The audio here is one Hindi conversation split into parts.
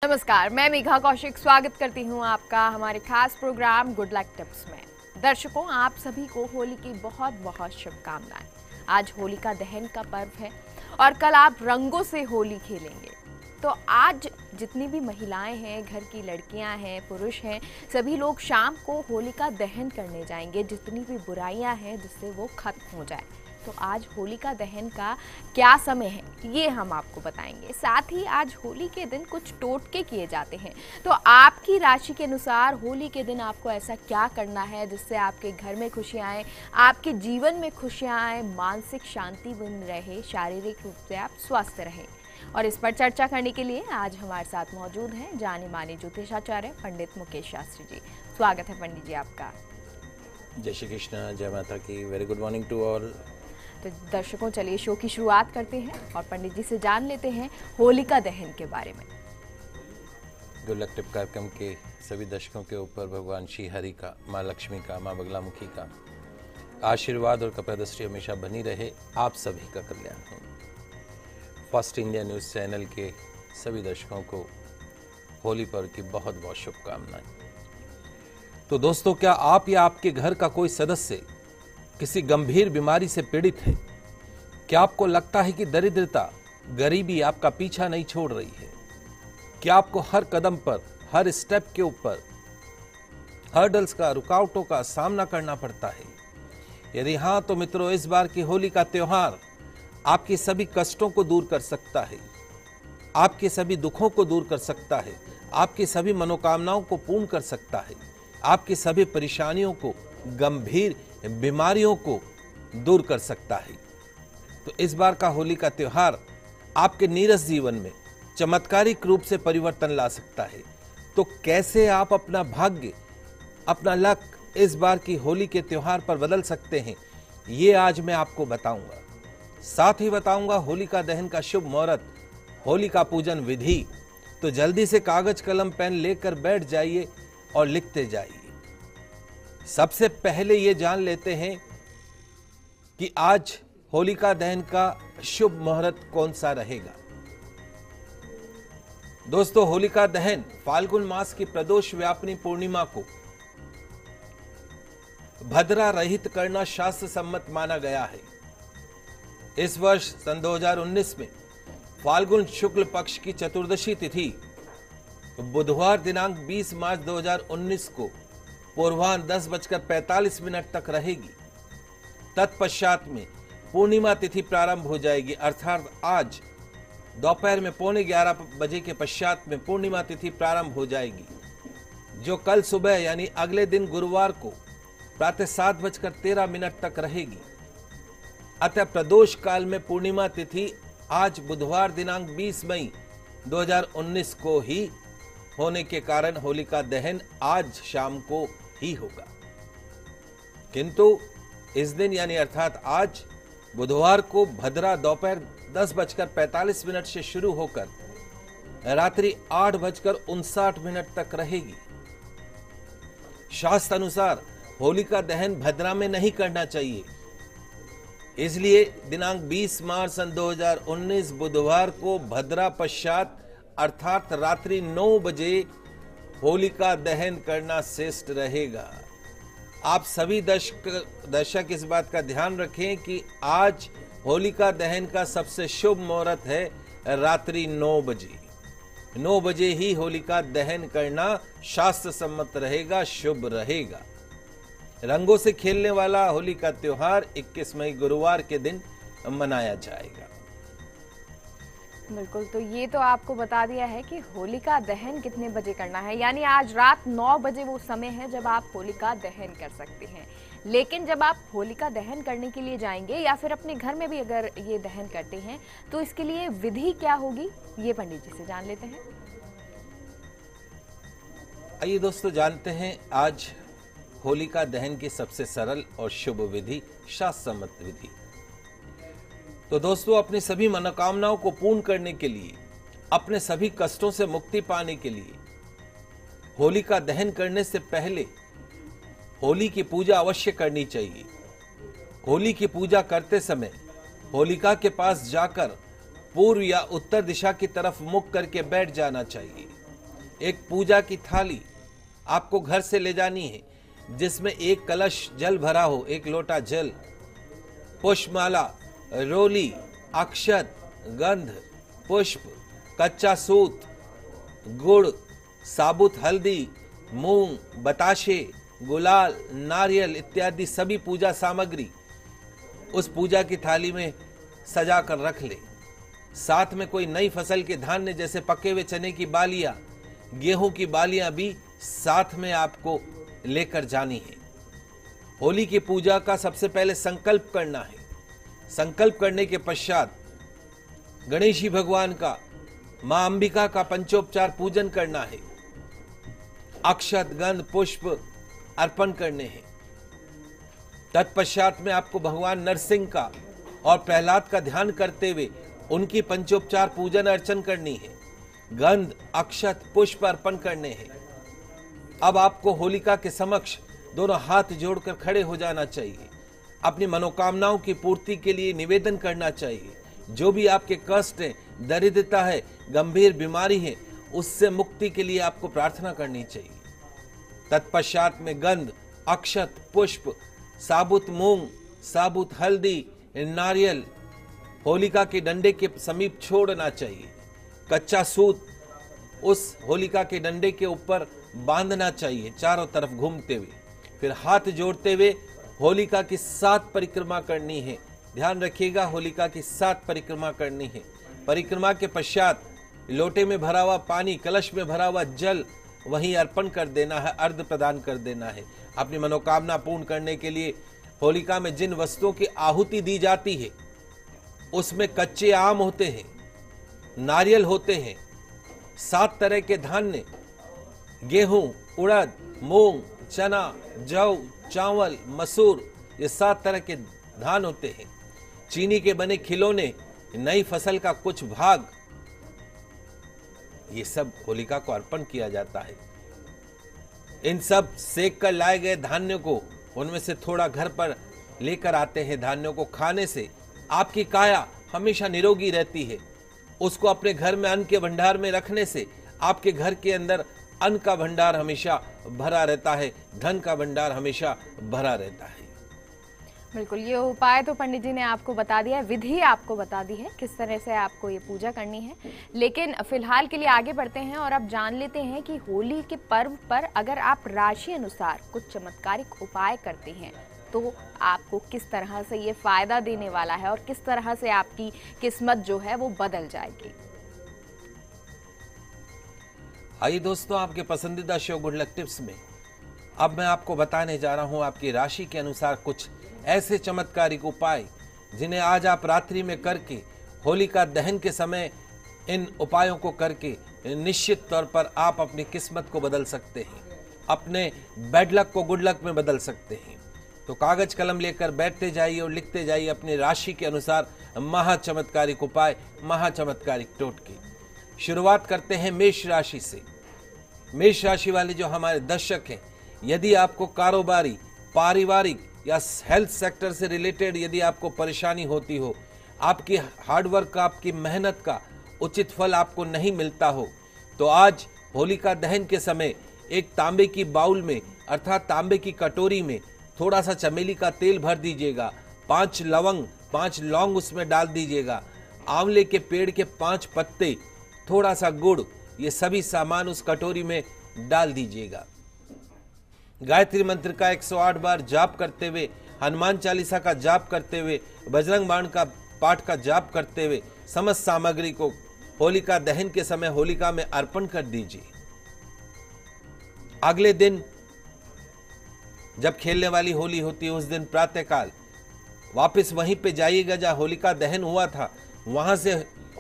नमस्कार, मैं मेघा कौशिक स्वागत करती हूं आपका हमारे खास प्रोग्राम गुड लक टिप्स में। दर्शकों, आप सभी को होली की बहुत बहुत शुभकामनाएं। आज होलिका दहन का पर्व है और कल आप रंगों से होली खेलेंगे। तो आज जितनी भी महिलाएं हैं, घर की लड़कियां हैं, पुरुष हैं, सभी लोग शाम को होलिका दहन करने जाएंगे। जितनी भी बुराइयां हैं जिससे वो खत्म हो जाए। तो आज होलिका दहन का क्या समय है ये हम आपको बताएंगे। साथ ही आज होली के दिन कुछ टोटके किए जाते हैं। तो आपकी राशि के अनुसार होली के दिन आपको ऐसा क्या करना है जिससे आपके घर में खुशियां आए, आपके जीवन में खुशियां आए, मानसिक शांति बन रहे, शारीरिक रूप से आप स्वस्थ रहें। और इस पर चर्चा करने के लिए आज हमारे साथ मौजूद हैं जाने माने ज्योतिषाचार्य पंडित मुकेश शास्त्री जी। स्वागत है पंडित जी आपका। जय श्री कृष्ण, जय माता की। Very good morning to all. तो दर्शकों, चलिए शो की शुरुआत करते हैं और पंडित जी से जान लेते हैं होलिका दहन के बारे में। गुड लक टिप कार्यक्रम के सभी दर्शकों के ऊपर भगवान श्री हरि का, माँ लक्ष्मी का, माँ बगलामुखी का आशीर्वाद और कृपा दृष्टि हमेशा बनी रहे। आप सभी का कल्याण हो। फर्स्ट इंडिया न्यूज़ चैनल के सभी दर्शकों को होली पर्व की बहुत बहुत शुभकामनाएं। तो दोस्तों, क्या आप या आपके घर का कोई सदस्य किसी गंभीर बीमारी से पीड़ित है? क्या आपको लगता है कि दरिद्रता, गरीबी आपका पीछा नहीं छोड़ रही है? क्या आपको हर कदम पर, हर स्टेप के ऊपर हर्डल्स का, रुकावटों का सामना करना पड़ता है? यदि हाँ, तो मित्रों, इस बार की होली का त्योहार आपके सभी कष्टों को दूर कर सकता है, आपके सभी दुखों को दूर कर सकता है, आपकी सभी मनोकामनाओं को पूर्ण कर सकता है, आपकी सभी परेशानियों को, गंभीर बीमारियों को दूर कर सकता है। तो इस बार का होली का त्योहार आपके नीरस जीवन में चमत्कारिक रूप से परिवर्तन ला सकता है। तो कैसे आप अपना भाग्य, अपना लक इस बार की होली के त्योहार पर बदल सकते हैं, ये आज मैं आपको बताऊंगा। साथ ही बताऊंगा होलिका दहन का शुभ मुहूर्त, होलिका पूजन विधि। तो जल्दी से कागज कलम पेन लेकर बैठ जाइए और लिखते जाइए। सबसे पहले ये जान लेते हैं कि आज होलिका दहन का शुभ मुहूर्त कौन सा रहेगा। दोस्तों, होलिका दहन फाल्गुन मास की प्रदोष व्यापिनी पूर्णिमा को भद्रा रहित करना शास्त्र सम्मत माना गया है। इस वर्ष सन 2019 में फाल्गुन शुक्ल पक्ष की चतुर्दशी तिथि बुधवार दिनांक 20 मार्च 2019 को पूर्वाह्न 10:45 तक रहेगी। तत्पश्चात में पूर्णिमा तिथि प्रारंभ हो जाएगी, अर्थात आज दोपहर में 11:15 के पश्चात में पूर्णिमा तिथि प्रारंभ हो जाएगी, जो कल सुबह यानी अगले दिन गुरुवार को प्रातः 7:13 तक रहेगी। अतः प्रदोष काल में पूर्णिमा तिथि आज बुधवार दिनांक 20 मई 2019 को ही होने के कारण होलिका दहन आज शाम को ही होगा। किंतु इस दिन यानी अर्थात आज बुधवार को भद्रा दोपहर 10:45 से शुरू होकर रात्रि 8:59 तक रहेगी। शास्त्र अनुसार होलिका दहन भद्रा में नहीं करना चाहिए, इसलिए दिनांक 20 मार्च सन 2019 बुधवार को भद्रा पश्चात अर्थात रात्रि 9 बजे होलिका दहन करना श्रेष्ठ रहेगा। आप सभी दर्शक इस बात का ध्यान रखें कि आज होलिका दहन का सबसे शुभ मुहूर्त है रात्रि 9 बजे। 9 बजे ही होलिका दहन करना शास्त्र सम्मत रहेगा, शुभ रहेगा। रंगों से खेलने वाला होली का त्योहार 21 मई गुरुवार के दिन मनाया जाएगा। बिल्कुल, तो ये तो आपको बता दिया है कि होलिका दहन कितने बजे करना है, यानी आज रात 9 बजे वो समय है जब आप होलिका दहन कर सकते हैं। लेकिन जब आप होलिका दहन करने के लिए जाएंगे या फिर अपने घर में भी अगर ये दहन करते हैं तो इसके लिए विधि क्या होगी, ये पंडित जी से जान लेते हैं। आइए दोस्तों, जानते हैं आज होलिका दहन की सबसे सरल और शुभ विधि, शास्त्र सम्मत विधि। तो दोस्तों, अपनी सभी मनोकामनाओं को पूर्ण करने के लिए, अपने सभी कष्टों से मुक्ति पाने के लिए होलिका दहन करने से पहले होली की पूजा अवश्य करनी चाहिए। होली की पूजा करते समय होलिका के पास जाकर पूर्व या उत्तर दिशा की तरफ मुख करके बैठ जाना चाहिए। एक पूजा की थाली आपको घर से ले जानी है, जिसमें एक कलश जल भरा हो, एक लोटा जल, पुष्पमाला, रोली, अक्षत, गंध, पुष्प, कच्चा सूत, गुड़, साबुत हल्दी, मूंग, बताशे, गुलाल, नारियल इत्यादि सभी पूजा सामग्री उस पूजा की थाली में सजा कर रख ले। साथ में कोई नई फसल के धान्य जैसे पके हुए चने की बालियां, गेहूं की बालियां भी साथ में आपको लेकर जानी है। होली की पूजा का सबसे पहले संकल्प करना है। संकल्प करने के पश्चात गणेश जी भगवान का, मां अंबिका का पंचोपचार पूजन करना है। अक्षत, गंध, पुष्प अर्पण करने हैं। तत्पश्चात में आपको भगवान नरसिंह का और प्रहलाद का ध्यान करते हुए उनकी पंचोपचार पूजन अर्चन करनी है। गंध, अक्षत, पुष्प अर्पण करने हैं। अब आपको होलिका के समक्ष दोनों हाथ जोड़कर खड़े हो जाना चाहिए। अपनी मनोकामनाओं की पूर्ति के लिए निवेदन करना चाहिए। जो भी आपके कष्ट है, दरिद्रता है, गंभीर बीमारी है, उससे मुक्ति के लिए आपको प्रार्थना करनी चाहिए। तत्पश्चात में गंध, अक्षत, पुष्प, साबुत मूंग, साबुत हल्दी, नारियल होलिका के डंडे के समीप छोड़ना चाहिए। कच्चा सूत उस होलिका के डंडे के ऊपर बांधना चाहिए चारों तरफ घूमते हुए। फिर हाथ जोड़ते हुए होलिका की 7 परिक्रमा करनी है। ध्यान रखिएगा, होलिका की 7 परिक्रमा करनी है। परिक्रमा के पश्चात लोटे में भरा हुआ पानी, कलश में भरा हुआ जल वहीं अर्पण कर देना है, अर्घ प्रदान कर देना है। अपनी मनोकामना पूर्ण करने के लिए होलिका में जिन वस्तुओं की आहुति दी जाती है उसमें कच्चे आम होते हैं, नारियल होते हैं, 7 तरह के धान्य, गेहूं, उड़द, मूंग, चना, जौ, चावल, मसूर, ये 7 तरह के धान होते हैं। चीनी के बने खिलौने, नई फसल का कुछ भाग, ये सब होलिका को अर्पण किया जाता है। इन सब सेक कर लाए गए धान्यों को उनमें से थोड़ा घर पर लेकर आते हैं। धान्यों को खाने से आपकी काया हमेशा निरोगी रहती है। उसको अपने घर में अन्न के भंडार में रखने से आपके घर के अंदर अन्न का भंडार हमेशा भरा रहता है, धन का भंडार हमेशा भरा रहता है। बिल्कुल, ये उपाय तो पंडित जी ने आपको बता दिया है, विधि आपको बता दी है किस तरह से आपको ये पूजा करनी है। लेकिन फिलहाल के लिए आगे बढ़ते हैं और अब जान लेते हैं कि होली के पर्व पर अगर आप राशि अनुसार कुछ चमत्कारिक उपाय करते हैं तो आपको किस तरह से ये फायदा देने वाला है और किस तरह से आपकी किस्मत जो है वो बदल जाएगी। आइए दोस्तों, आपके पसंदीदा शो गुड लक टिप्स में अब मैं आपको बताने जा रहा हूं आपकी राशि के अनुसार कुछ ऐसे चमत्कारिक उपाय जिन्हें आज आप रात्रि में करके होलिका दहन के समय इन उपायों को करके निश्चित तौर पर आप अपनी किस्मत को बदल सकते हैं, अपने बैड लक को गुड लक में बदल सकते हैं। तो कागज कलम लेकर बैठते जाइए और लिखते जाइए अपनी राशि के अनुसार महा चमत्कारिक उपाय, महा चमत्कारिक टोटके। शुरुआत करते हैं मेष राशि से। मेष राशि वाले जो हमारे दर्शक हैं, यदि आपको कारोबारी, पारिवारिक या हेल्थ सेक्टर से रिलेटेड यदि आपको परेशानी होती हो, आपकी हार्डवर्क का, आपकी मेहनत का उचित फल आपको नहीं मिलता हो, तो आज होलिका दहन के समय एक तांबे की बाउल में अर्थात तांबे की कटोरी में थोड़ा सा चमेली का तेल भर दीजिएगा, 5 लवंग, 5 लौंग उसमें डाल दीजिएगा, आंवले के पेड़ के 5 पत्ते, थोड़ा सा गुड़, ये सभी सामान उस कटोरी में डाल दीजिएगा। गायत्री मंत्र का 108 बार जाप करते हुए, हनुमान चालीसा का जाप करते हुए, बजरंग बाण का पाठ का जाप करते हुए समस्त सामग्री को होलिका दहन के समय होलिका में अर्पण कर दीजिए। अगले दिन जब खेलने वाली होली होती है, उस दिन प्रातःकाल वापस वहीं पे जाइएगा जहां होलिका दहन हुआ था, वहां से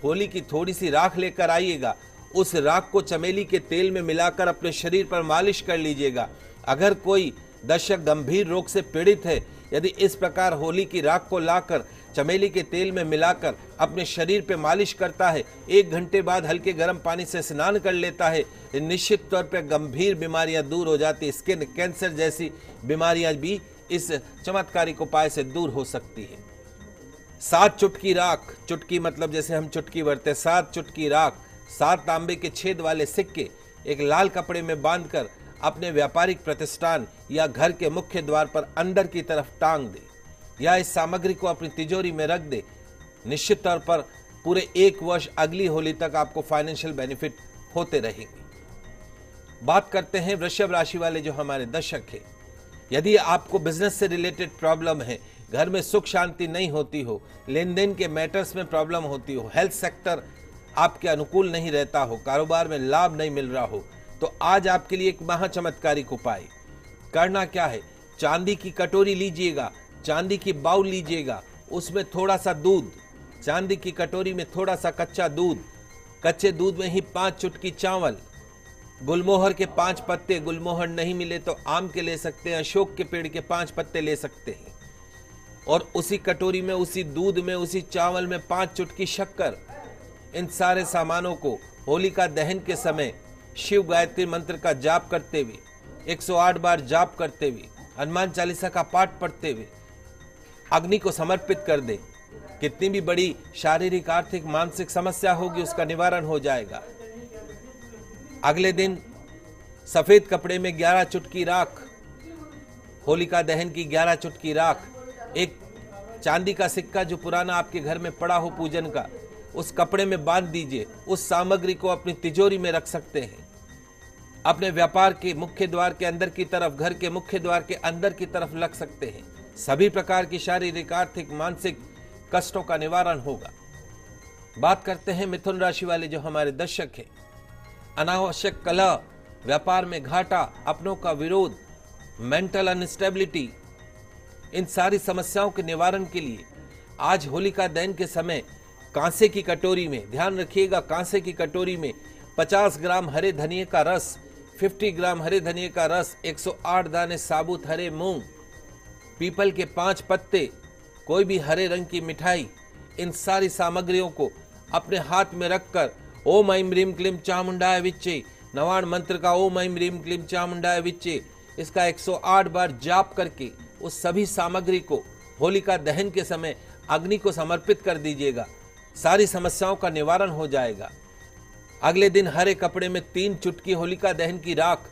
होली की थोड़ी सी राख लेकर आइएगा। उस राख को चमेली के तेल में मिलाकर अपने शरीर पर मालिश कर लीजिएगा। अगर कोई दर्शक गंभीर रोग से पीड़ित है, यदि इस प्रकार होली की राख को लाकर चमेली के तेल में मिलाकर अपने शरीर पे मालिश करता है, 1 घंटे बाद हल्के गर्म पानी से स्नान कर लेता है, निश्चित तौर पे गंभीर बीमारियां दूर हो जाती है। स्किन कैंसर जैसी बीमारियां भी इस चमत्कारिक उपाय से दूर हो सकती है। 7 चुटकी राख, चुटकी मतलब जैसे हम चुटकी भरते, 7 चुटकी राख, 7 तांबे के छेद वाले सिक्के एक लाल कपड़े में बांधकर अपने व्यापारिक प्रतिष्ठान या घर के मुख्य द्वार पर अंदर की तरफ टांग दे या इस सामग्री को अपनी तिजोरी में रख दे। निश्चित तौर पर पूरे 1 वर्ष अगली होली तक आपको फाइनेंशियल बेनिफिट होते रहेंगे। बात करते हैं वृषभ राशि वाले जो हमारे दर्शक हैं। यदि आपको बिजनेस से रिलेटेड प्रॉब्लम है, घर में सुख शांति नहीं होती हो, लेन देन के मैटर्स में प्रॉब्लम होती हो, हेल्थ सेक्टर आपके अनुकूल नहीं रहता हो, कारोबार में लाभ नहीं मिल रहा हो, तो आज आपके लिए एक महाचमत्कारिक उपाय करना क्या है। चांदी की कटोरी लीजिएगा, चांदी की बाउल लीजिएगा, उसमें थोड़ा सा दूध, चांदी की कटोरी में थोड़ा सा कच्चा दूध, कच्चे दूध में ही 5 चुटकी चावल, गुलमोहर के 5 पत्ते, गुलमोहर नहीं मिले तो आम के ले सकते हैं, अशोक के पेड़ के 5 पत्ते ले सकते हैं, और उसी कटोरी में, उसी दूध में, उसी चावल में 5 चुटकी शक्कर। इन सारे सामानों को होलिका दहन के समय शिव गायत्री मंत्र का जाप करते हुए, 108 बार जाप करते हुए, हनुमान चालीसा का पाठ पढ़ते हुए अग्नि को समर्पित कर दे। कितनी भी बड़ी शारीरिक, आर्थिक, मानसिक समस्या होगी उसका निवारण हो जाएगा। अगले दिन सफेद कपड़े में 11 चुटकी राख, होलिका दहन की 11 चुटकी राख, एक चांदी का सिक्का जो पुराना आपके घर में पड़ा हो पूजन का, उस कपड़े में बांध दीजिए। उस सामग्री को अपनी तिजोरी में रख सकते हैं, अपने व्यापार के मुख्य द्वार के अंदर की तरफ, घर के मुख्य द्वार के अंदर की तरफ रख सकते हैं। सभी प्रकार की शारीरिक, आर्थिक, मानसिक कष्टों का निवारण होगा। बात करते हैं मिथुन राशि वाले जो हमारे दर्शक हैं। अनावश्यक कलह, व्यापार में घाटा, अपनों का विरोध, मेंटल अनस्टेबिलिटी, इन सारी समस्याओं के निवारण के लिए आज होलिका दहन के समय कांसे की कटोरी में, ध्यान रखिएगा, कांसे की कटोरी में 50 ग्राम हरे धनिये का रस, 50 ग्राम हरे धनिये का रस, 108 दाने साबुत हरे मूंग, पीपल के 5 पत्ते, कोई भी हरे रंग की मिठाई, इन सारी सामग्रियों को अपने हाथ में रखकर ओम ऐं ह्रीं क्लीं चामुंडाय विच्चे, नवाण मंत्र का ओम ऐं ह्रीं क्लीं चामुंडाय विच्चे, इसका 108 बार जाप करके उस सभी सामग्री को होलिका दहन के समय अग्नि को समर्पित कर दीजिएगा। सारी समस्याओं का निवारण हो जाएगा। अगले दिन हरे कपड़े में 3 चुटकी होलिका दहन की राख,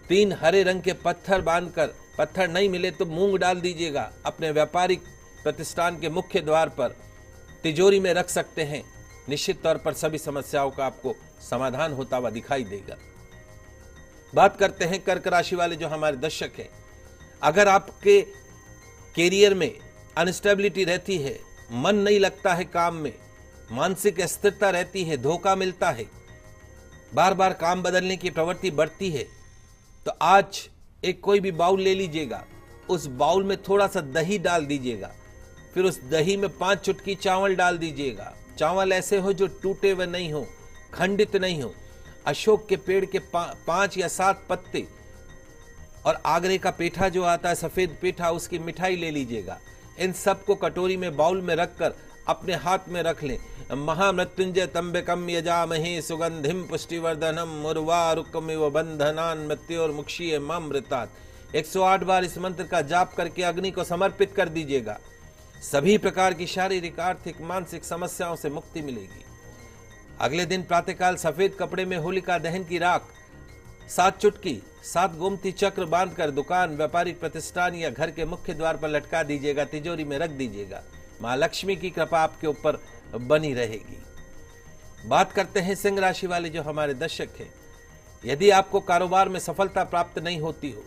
3 हरे रंग के पत्थर बांधकर, पत्थर नहीं मिले तो मूंग डाल दीजिएगा, अपने व्यापारिक प्रतिष्ठान के मुख्य द्वार पर तिजोरी में रख सकते हैं। निश्चित तौर पर सभी समस्याओं का आपको समाधान होता हुआ दिखाई देगा। बात करते हैं कर्क राशि वाले जो हमारे दर्शक हैं। अगर आपके कैरियर में अनस्टेबिलिटी रहती है, मन नहीं लगता है काम में, मानसिक अस्थिरता रहती है, धोखा मिलता है, बार बार काम बदलने की प्रवृत्ति बढ़ती है, तो आज एक कोई भी बाउल ले लीजिएगा, उस बाउल में थोड़ा सा दही डाल दीजिएगा, फिर उस दही में 5 चुटकी चावल डाल दीजिएगा। चावल ऐसे हो जो टूटे हुए नहीं हो, खंडित नहीं हो, अशोक के पेड़ के 5 या 7 पत्ते, और आगरे का पेठा जो आता है, सफेद पेठा, उसकी मिठाई ले लीजिएगा। इन सब को कटोरी में, बाउल में रखकर अपने हाथ में रख लें। महामृत्युंजय तंबकम यजामहे सुगंधिम पुष्टिवर्धनम उर्वारुकमिव बंधनान मृत्योर्मुक्षीय मामृतात्। 108 बार इस मंत्र का जाप करके अग्नि को समर्पित कर दीजिएगा। सभी प्रकार की शारीरिक, आर्थिक, मानसिक समस्याओं से मुक्ति मिलेगी। अगले दिन प्रातःकाल सफेद कपड़े में होलिका दहन की राख 7 चुटकी, 7 गोमती चक्र बांधकर दुकान, व्यापारिक प्रतिष्ठान या घर के मुख्य द्वार पर लटका दीजिएगा, तिजोरी में रख दीजिएगा। मां लक्ष्मी की कृपा आपके ऊपर बनी रहेगी। बात करते हैं सिंह राशि वाले जो हमारे दर्शक हैं। यदि आपको कारोबार में सफलता प्राप्त नहीं होती हो,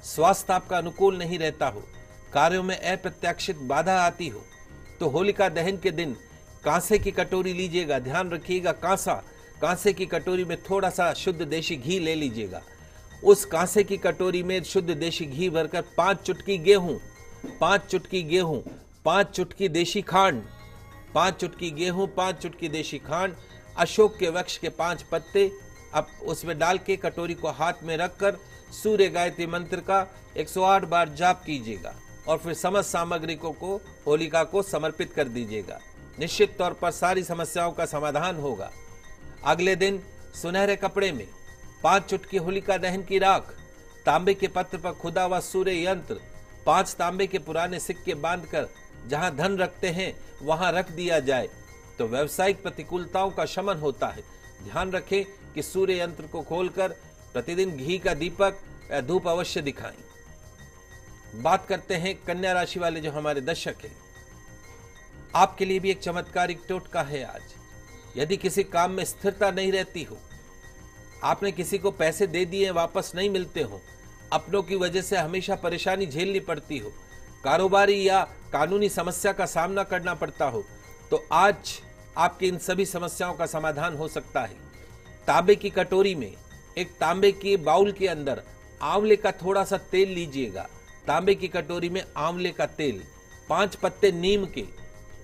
स्वास्थ्य आपका अनुकूल नहीं रहता हो, कार्यों में अप्रत्याशित बाधा आती हो, तो होलिका दहन के दिन कांसे की कटोरी लीजिएगा। ध्यान रखिएगा, कांसे की कटोरी में थोड़ा सा शुद्ध देशी घी ले लीजिएगा। उस कांसे की कटोरी में शुद्ध देशी घी भरकर 5 चुटकी गेहूं, 5 चुटकी गेहूं, 5 चुटकी देशी खांड, 5 चुटकी गेहूं, 5 चुटकी देशी खांड, अशोक के वृक्ष के 5 पत्ते अब उसमें डाल के कटोरी को हाथ में रखकर सूर्य गायत्री मंत्र का 108 बार जाप कीजिएगा और फिर समस्त सामग्री को होलिका को समर्पित कर दीजिएगा। निश्चित तौर पर सारी समस्याओं का समाधान होगा। अगले दिन सुनहरे कपड़े में 5 चुटकी होलिका दहन की राख, तांबे के पत्र पर खुदा हुआ सूर्य यंत्र, 5 तांबे के पुराने सिक्के बांधकर जहां धन रखते हैं वहां रख दिया जाए तो व्यवसायिक प्रतिकूलताओं का शमन होता है। ध्यान रखें, कि सूर्य यंत्र को खोलकर प्रतिदिन घी का दीपक या धूप अवश्य दिखाएं। बात करते हैं कन्या राशि वाले जो हमारे दर्शक हैं, आपके लिए भी एक चमत्कारिक टोटका है आज। यदि किसी काम में स्थिरता नहीं रहती हो, आपने किसी को पैसे दे दिए वापस नहीं मिलते हो, अपनों की वजह से हमेशा परेशानी झेलनी पड़ती हो, कारोबारी या कानूनी समस्या का सामना करना पड़ता हो, तो आज आपकी इन सभी समस्याओं का समाधान हो सकता है। तांबे की कटोरी में, एक तांबे के बाउल के अंदर आंवले का थोड़ा सा तेल लीजिएगा। तांबे की कटोरी में आंवले का तेल, 5 पत्ते नीम के,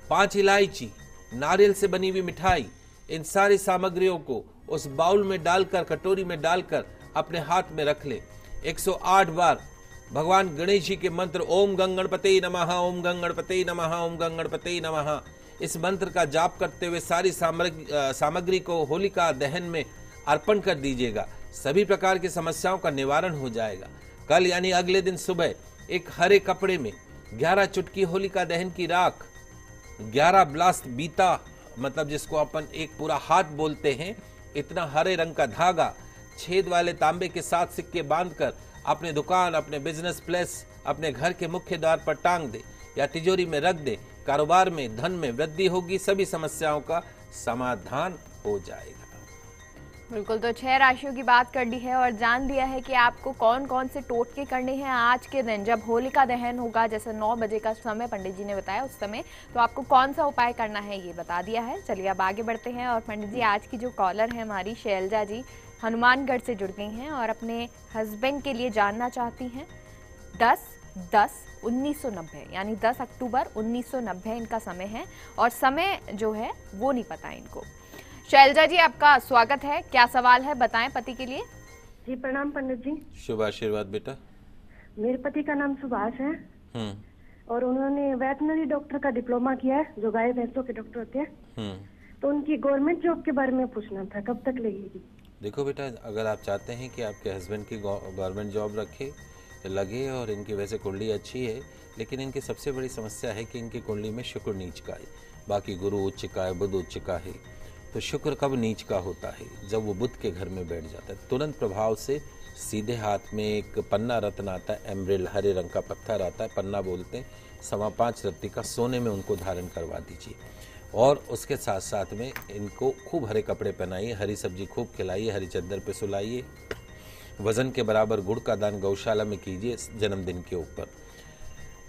5 इलायची, नारियल से बनी हुई मिठाई, इन सारी सामग्रियों को उस बाउल में डालकर, कटोरी में डालकर अपने हाथ में रख ले। 108 बार भगवान गणेश जी के मंत्र ओम गंगणपते नमः, ओम गंगणपते नमः, ओम गंगणपते नमः, इस मंत्र का जाप करते हुए सारी सामग्री को होलिका दहन में अर्पण कर दीजिएगा। सभी प्रकार की समस्याओं का निवारण हो जाएगा। कल यानी अगले दिन सुबह एक हरे कपड़े में 11 चुटकी होलिका दहन की राख, 11 ब्लास्ट बीता, मतलब जिसको अपन एक पूरा हाथ बोलते हैं, इतना हरे रंग का धागा छेद वाले तांबे के 7 सिक्के बांधकर अपने दुकान, अपने बिजनेस प्लेस, अपने घर के मुख्य द्वार पर टांग दे या तिजोरी में रख दे। कारोबार में, धन में वृद्धि होगी, सभी समस्याओं का समाधान हो जाएगा। बिल्कुल, तो 6 राशियों की बात कर ली है और जान दिया है कि आपको कौन कौन से टोटके करने हैं आज के दिन जब होलिका दहन होगा। जैसे 9 बजे का समय पंडित जी ने बताया, उस समय तो आपको कौन सा उपाय करना है ये बता दिया है। चलिए अब आगे बढ़ते हैं। और पंडित जी, आज की जो कॉलर है हमारी शैलजा जी, हनुमानगढ़ से जुड़ गई हैं और अपने हस्बैंड के लिए जानना चाहती हैं। 10/10/1990 यानी 10 अक्टूबर 1990 इनका समय है और समय जो है वो नहीं पता इनको। शैलजा जी, आपका स्वागत है। क्या सवाल है बताएं पति के लिए। जी प्रणाम पंडित जी। शुभ आशीर्वाद बेटा। मेरे पति का नाम सुभाष है और उन्होंने वेटनरी डॉक्टर का डिप्लोमा किया है, जो गाय भैंसों के डॉक्टर होते हैं। तो उनकी गवर्नमेंट जॉब के बारे में पूछना था, कब तक लगेगी? देखो बेटा, अगर आप चाहते हैं कि आपके हस्बैंड की गवर्नमेंट जॉब लगे और इनकी वैसे कुंडली अच्छी है, लेकिन इनकी सबसे बड़ी समस्या है कि इनकी कुंडली में शुक्र नीच का है। बाकी गुरु उच्च का है, बुध उच्च का है, तो शुक्र कब नीच का होता है? जब वो बुध के घर में बैठ जाता है। तुरंत प्रभाव से सीधे हाथ में एक पन्ना रत्न आता है, एमरेल हरे रंग का पत्थर आता है, पन्ना बोलते हैं, 5.25 रत्ती का, सोने में उनको धारण करवा दीजिए। और उसके साथ साथ में इनको खूब हरे कपड़े पहनाइए, हरी सब्जी खूब खिलाइए, हरी चादर पे सुलाइए, वजन के बराबर गुड़ का दान गौशाला में कीजिए जन्मदिन के ऊपर।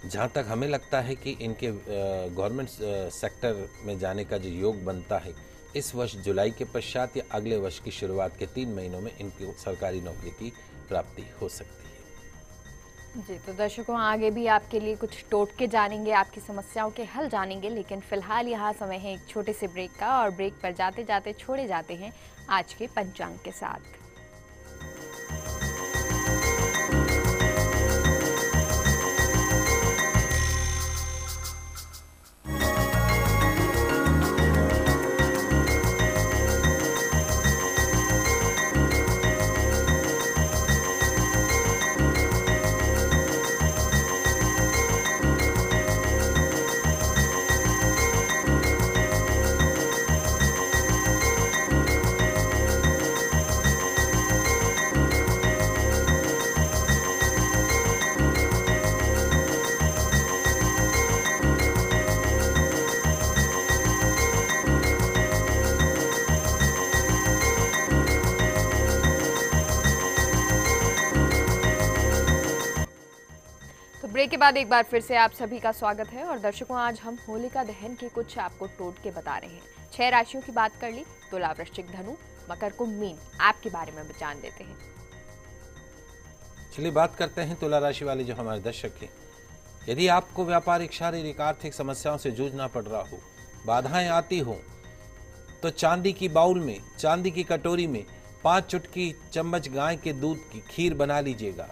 जहाँ तक हमें लगता है कि इनके गवर्नमेंट सेक्टर में जाने का जो योग बनता है, इस वर्ष जुलाई के पश्चात या अगले वर्ष की शुरुआत के 3 महीनों में इनकी सरकारी नौकरी की प्राप्ति हो सकती है। जी, तो दर्शकों आगे भी आपके लिए कुछ टोटके जानेंगे, आपकी समस्याओं के हल जानेंगे, लेकिन फिलहाल यहाँ समय है एक छोटे से ब्रेक का और ब्रेक पर जाते जाते छोड़े जाते हैं आज के पंचांग के साथ। ब्रेक के बाद एक बार फिर से आप सभी का स्वागत है। और दर्शकों, आज हम होलिका दहन के कुछ आपको टोटके बता रहे हैं। 6 राशियों की बात कर ली, तुला, वृश्चिक, धनु, मकर, कुंभ, मीन, आपके बारे में जान लेते हैं। चलिए बात करते हैं तुला राशि वाले जो हमारे दर्शक हैं। यदि आपको व्यापारिक, शारीरिक, आर्थिक समस्याओं से जूझना पड़ रहा हो, बाधाएं आती हो, तो चांदी की बाउल में, चांदी की कटोरी में 5 चुटकी चम्मच गाय के दूध की खीर बना लीजिएगा।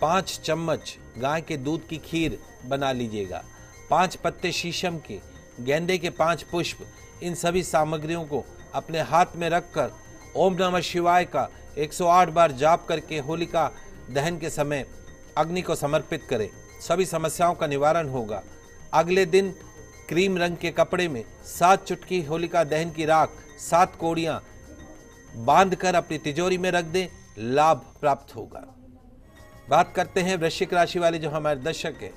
5 चम्मच गाय के दूध की खीर बना लीजिएगा। 5 पत्ते शीशम के, गेंदे के 5 पुष्प, इन सभी सामग्रियों को अपने हाथ में रखकर ओम नमः शिवाय का 108 बार जाप करके होलिका दहन के समय अग्नि को समर्पित करें। सभी समस्याओं का निवारण होगा। अगले दिन क्रीम रंग के कपड़े में 7 चुटकी होलिका दहन की राख, 7 कौड़ियाँ बांधकर अपनी तिजोरी में रख दें, लाभ प्राप्त होगा। बात करते हैं वृश्चिक राशि वाले जो हमारे दर्शक हैं।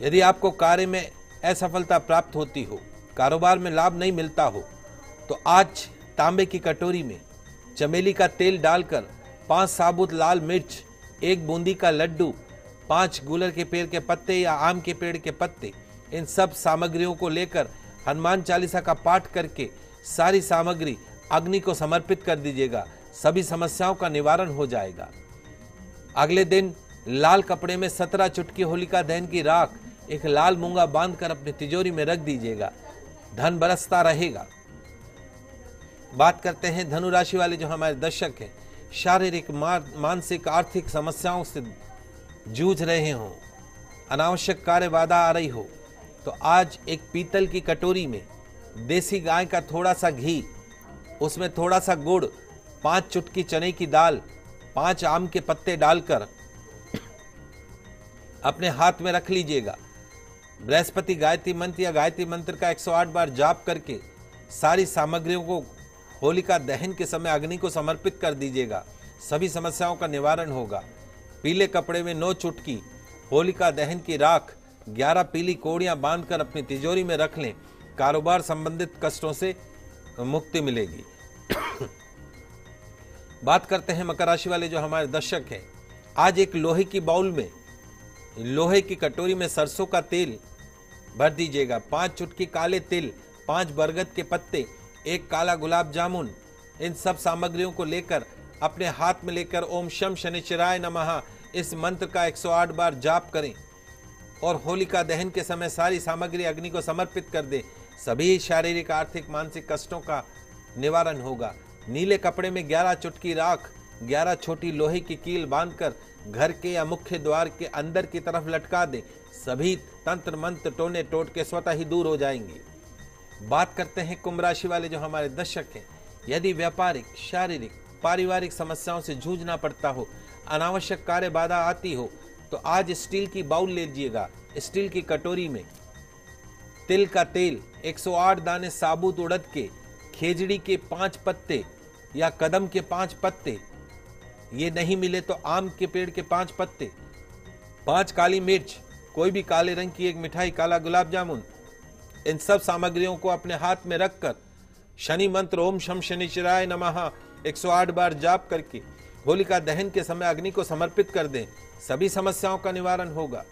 यदि आपको कार्य में असफलता प्राप्त होती हो, कारोबार में लाभ नहीं मिलता हो, तो आज तांबे की कटोरी में चमेली का तेल डालकर 5 साबुत लाल मिर्च, 1 बूंदी का लड्डू, 5 गुलर के पेड़ के पत्ते या आम के पेड़ के पत्ते, इन सब सामग्रियों को लेकर हनुमान चालीसा का पाठ करके सारी सामग्री अग्नि को समर्पित कर दीजिएगा। सभी समस्याओं का निवारण हो जाएगा। अगले दिन लाल कपड़े में 17 चुटकी होलिका दहन की राख एक लाल मूंगा बांधकर अपनी तिजोरी में रख दीजिएगा। धन बरसता रहेगा। बात करते हैं धनु राशि वाले जो हमारे दर्शक हैं। शारीरिक, मानसिक, आर्थिक समस्याओं से जूझ रहे हो, अनावश्यक कार्य बाधा आ रही हो, तो आज एक पीतल की कटोरी में देसी गाय का थोड़ा सा घी, उसमें थोड़ा सा गुड़, 5 चुटकी चने की दाल, 5 आम के पत्ते डालकर अपने हाथ में रख लीजिएगा। बृहस्पति गायत्री मंत्र या गायत्री मंत्र का 108 बार जाप करके सारी सामग्रियों को होलिका दहन के समय अग्नि को समर्पित कर दीजिएगा। सभी समस्याओं का निवारण होगा। पीले कपड़े में 9 चुटकी होलिका दहन की राख 11 पीली कोड़ियां बांधकर अपनी तिजोरी में रख लें। कारोबार संबंधित कष्टों से मुक्ति मिलेगी। बात करते हैं मकर राशि वाले जो हमारे दर्शक हैं। आज एक लोहे की बाउल में, लोहे की कटोरी में सरसों का तेल भर दीजिएगा। 5 चुटकी काले तिल, 5 बरगद के पत्ते, 1 काला गुलाब जामुन, इन सब सामग्रियों को लेकर अपने हाथ में लेकर ओम शम शनिश्चराय नमः इस मंत्र का 108 बार जाप करें और होलिका दहन के समय सारी सामग्री अग्नि को समर्पित कर दें। सभी शारीरिक, आर्थिक, मानसिक कष्टों का निवारण होगा। नीले कपड़े में 11 चुटकी राख 11 छोटी लोहे की कील बांधकर घर के या मुख्य द्वार के अंदर की तरफ लटका दें। सभी तंत्र मंत्र, टोने टोटके स्वतः ही दूर हो जाएंगे। बात करते हैं कुंभ राशि वाले जो हमारे दर्शक हैं। यदि व्यापारिक, शारीरिक, पारिवारिक समस्याओं से जूझना पड़ता हो, अनावश्यक कार्य बाधा आती हो, तो आज स्टील की बाउल ले लीजिएगा। स्टील की कटोरी में तिल का तेल, 108 दाने साबुत उड़द के, खेजड़ी के 5 पत्ते या कदम के 5 पत्ते, ये नहीं मिले तो आम के पेड़ के 5 पत्ते, 5 काली मिर्च, कोई भी काले रंग की 1 मिठाई, काला गुलाब जामुन, इन सब सामग्रियों को अपने हाथ में रखकर शनि मंत्र ओम शम शनिश्चराय नमः 108 बार जाप करके होलिका दहन के समय अग्नि को समर्पित कर दें। सभी समस्याओं का निवारण होगा।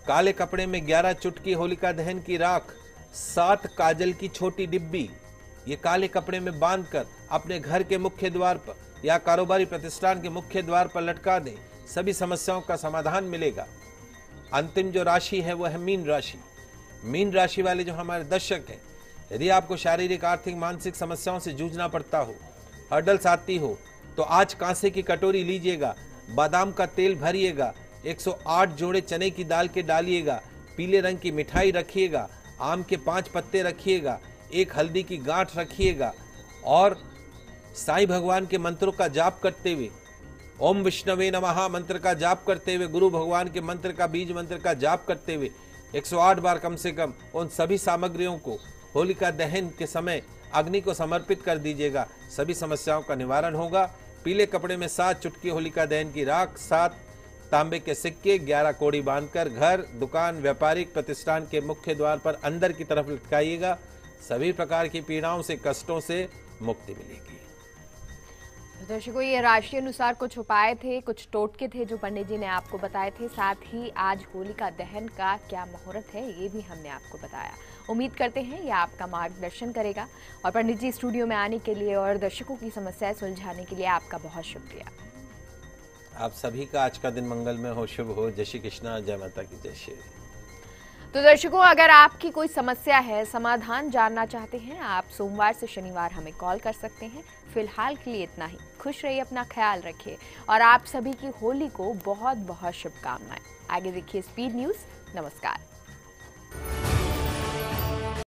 काले कपड़े में 11 चुटकी होलिका दहन की राख, 7 काजल की छोटी डिब्बी, ये काले कपड़े में बांधकर अपने घर के मुख्य द्वार पर या कारोबारी प्रतिष्ठान के मुख्य द्वार पर लटका दें। सभी समस्याओं का समाधान मिलेगा। अंतिम जो राशि है वो है मीन राशि। मीन राशि वाले जो हमारे दर्शक हैं, यदि आपको शारीरिक, आर्थिक, मानसिक समस्याओं से जूझना पड़ता हो, हर्डल्स आती हो, तो आज कांसे की कटोरी लीजिएगा, बादाम का तेल भरिएगा, 108 जोड़े चने की दाल के डालिएगा, पीले रंग की मिठाई रखिएगा, आम के 5 पत्ते रखिएगा, 1 हल्दी की गांठ रखिएगा और साईं भगवान के मंत्रों का जाप करते हुए, ओम विष्णवे नमः मंत्र का जाप करते हुए, गुरु भगवान के मंत्र का, बीज मंत्र का जाप करते हुए 108 बार कम से कम उन सभी सामग्रियों को होलिका दहन के समय अग्नि को समर्पित कर दीजिएगा। सभी समस्याओं का निवारण होगा। पीले कपड़े में 7 चुटकी होलिका दहन की राख, 7 तांबे के सिक्के, 11 कोड़ी बांधकर घर, दुकान, व्यापारिक प्रतिष्ठान के मुख्य द्वार पर अंदर की तरफ लटकाइएगा। सभी प्रकार की पीड़ाओं से, कष्टों से मुक्ति मिलेगी। दर्शकों, ये राशि अनुसार कुछ उपाय थे, कुछ टोटके थे जो पंडित जी ने आपको बताए थे। साथ ही आज होलिका दहन का क्या मुहूर्त है ये भी हमने आपको बताया। उम्मीद करते हैं ये आपका मार्गदर्शन करेगा। और पंडित जी स्टूडियो में आने के लिए और दर्शकों की समस्याएं सुलझाने के लिए आपका बहुत शुक्रिया। आप सभी का आज का दिन मंगलमय हो, शुभ हो। जय श्री कृष्णा, जय माता की जय श्री। तो दर्शकों, अगर आपकी कोई समस्या है, समाधान जानना चाहते हैं, आप सोमवार से शनिवार हमें कॉल कर सकते हैं। फिलहाल के लिए इतना ही। खुश रहिए, अपना ख्याल रखिए और आप सभी की होली को बहुत बहुत शुभकामनाएं। आगे देखिए स्पीड न्यूज़। नमस्कार।